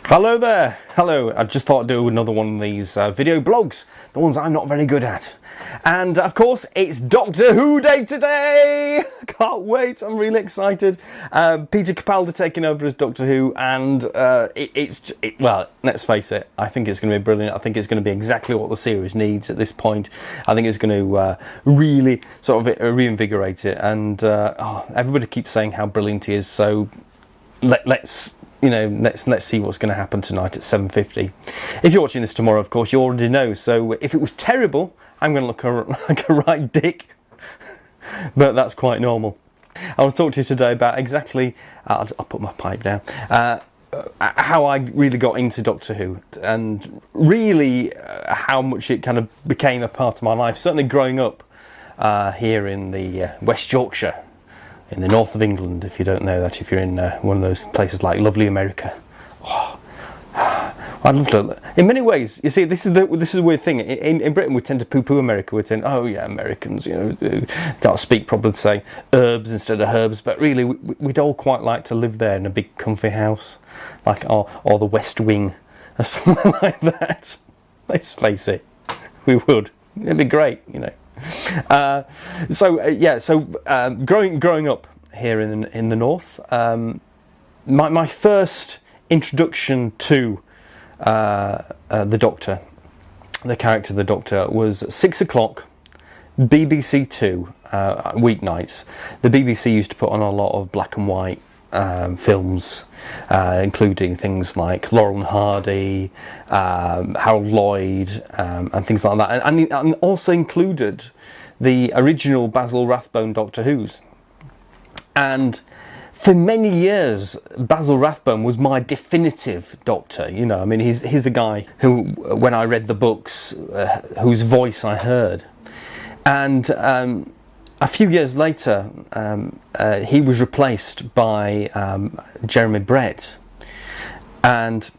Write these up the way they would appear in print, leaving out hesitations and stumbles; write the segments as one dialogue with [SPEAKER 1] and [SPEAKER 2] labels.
[SPEAKER 1] Hello there, hello. I just thought I'd do another one of these video blogs, the ones I'm not very good at. And of course, it's Doctor Who Day today! Can't wait, I'm really excited. Peter Capaldi taking over as Doctor Who, and well, let's face it, I think it's going to be brilliant. I think it's going to be exactly what the series needs at this point. I think it's going to really sort of reinvigorate it, and everybody keeps saying how brilliant he is, so let's see what's going to happen tonight at 7:50. If you're watching this tomorrow, of course, you already know. So if it was terrible, I'm going to look like a right dick. But that's quite normal. I want to talk to you today about exactly, I'll put my pipe down, how I really got into Doctor Who, and really how much it kind of became a part of my life. Certainly growing up here in the West Yorkshire, in the north of England, if you don't know that, if you're in one of those places like lovely America. Oh, I'd love to. In many ways, you see, this is a weird thing. In Britain, we tend to poo-poo America. We tend, oh yeah, Americans, can't speak properly, say herbs instead of herbs. But really, we'd all quite like to live there in a big comfy house, like or the West Wing, or something like that. Let's face it, we would. It'd be great, Growing up here in the north, my first introduction to the Doctor, the character of the Doctor, was 6 o'clock, BBC Two, weeknights. The BBC used to put on a lot of black and white films, including things like Laurel and Hardy, Harold Lloyd, and things like that, and also included the original Basil Rathbone Doctor Who's. And for many years, Basil Rathbone was my definitive Doctor. I mean, he's the guy who, when I read the books, whose voice I heard. And a few years later, he was replaced by Jeremy Brett, and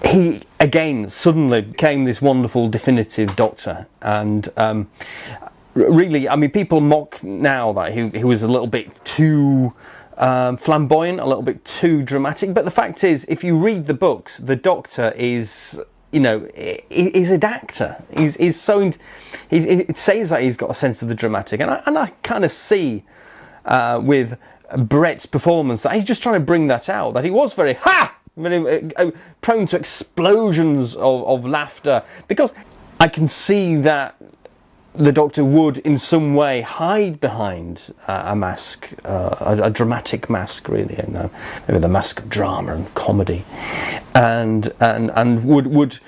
[SPEAKER 1] he again suddenly became this wonderful definitive Doctor. And really, I mean, people mock now that he was a little bit too flamboyant, a little bit too dramatic, but the fact is, if you read the books, the Doctor is, he's an actor. He's so, it says that he's got a sense of the dramatic, and I kind of see with Brett's performance that he's just trying to bring that out, that he was very prone to explosions of laughter, because I can see that the Doctor would in some way hide behind a mask, a dramatic mask, really, and maybe the mask of drama and comedy, and would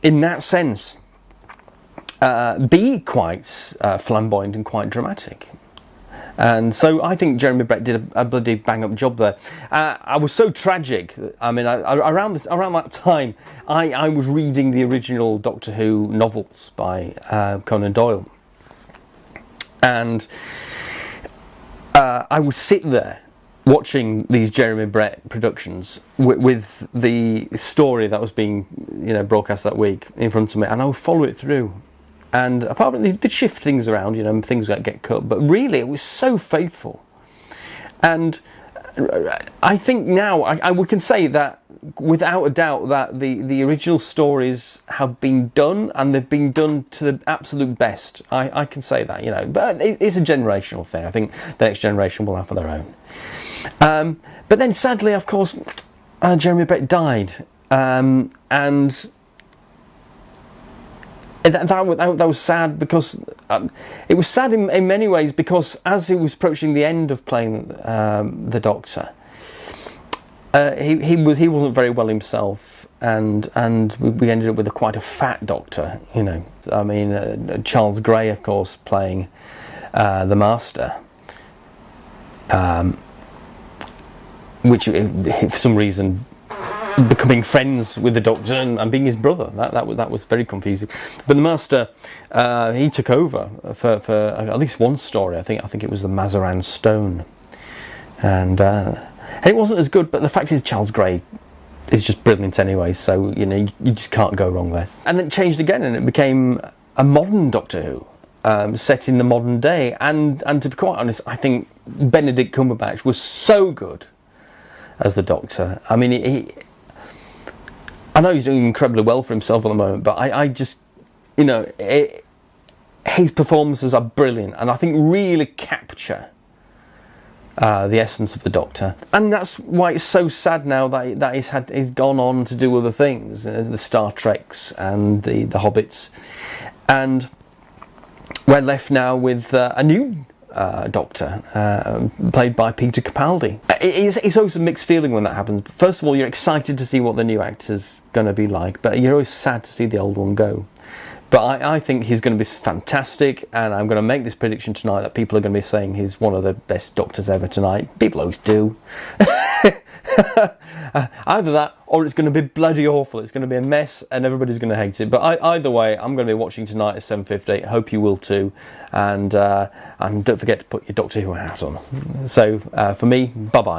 [SPEAKER 1] in that sense be quite flamboyant and quite dramatic. And so I think Jeremy Brett did a bloody bang-up job there. I was so tragic. I mean, around that time, I was reading the original Doctor Who novels by Conan Doyle, and I would sit there watching these Jeremy Brett productions with the story that was being broadcast that week in front of me, and I would follow it through. And apart from, they did shift things around, things that get cut, but really it was so faithful. And I think now we can say that without a doubt that the original stories have been done, and they've been done to the absolute best. I can say that, but it's a generational thing. I think the next generation will have their own. But then sadly, of course, Jeremy Brett died, and that was sad, because it was sad in many ways, because as he was approaching the end of playing the Doctor, he wasn't very well himself, and we ended up with quite a fat Doctor. I mean, Charles Gray, of course, playing the Master, which for some reason, becoming friends with the Doctor and being his brother, that was very confusing. But the Master, he took over for at least one story. I think it was the Mazaran Stone, and it wasn't as good. But the fact is, Charles Gray is just brilliant anyway. So you just can't go wrong there. And then it changed again, and it became a modern Doctor Who, set in the modern day. And to be quite honest, I think Benedict Cumberbatch was so good as the Doctor. I mean, I know he's doing incredibly well for himself at the moment, but I just, you know, his performances are brilliant, and I think really capture the essence of the Doctor. And that's why it's so sad now that he's gone on to do other things, the Star Treks and the Hobbits, and we're left now with a new Doctor, played by Peter Capaldi. It's always a mixed feeling when that happens. First of all, you're excited to see what the new actor's going to be like, but you're always sad to see the old one go. But I think he's going to be fantastic, and I'm going to make this prediction tonight that people are going to be saying he's one of the best Doctors ever tonight. People always do. Either that, or it's going to be bloody awful. It's going to be a mess, and everybody's going to hate it. But either way, I'm going to be watching tonight at 7:50. I hope you will too. And don't forget to put your Doctor Who hat on. So for me, bye bye.